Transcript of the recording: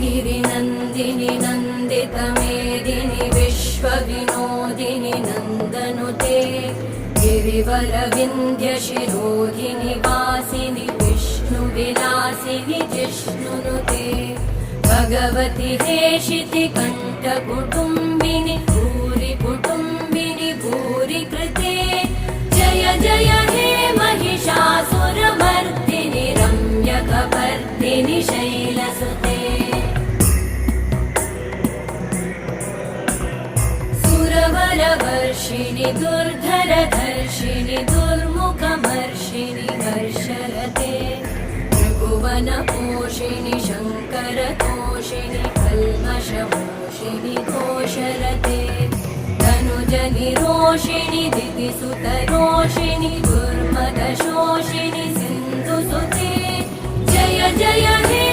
गिरिनन्दिनि नन्दितमेदिनि विश्वविनोदिनि नन्दनुते गिरिवरविन्ध्यशिरोधिनि वासिनि विष्णुविलासिनि जिष्णुनुते भगवति हेशितिकण्ठकुटुम्बिनि भूरिकुटुम्बिनि भूरिकृते जय जय हे महिषासुरमर्दिनि रम्यकपर्दिनि शैलसुते सुरवरवर्षिणि दुर्धरधर्षिणि दुर्मुखमर्षिणि हर्षरते त्रिभुवनपोषिणि शङ्करतोषिणि कल्मषमोषिणि घोषरते तनुजनिरोषिणि दितिसुतरोषिणि दुर्मदशोषिणि सिन्धुसुते जय जय हे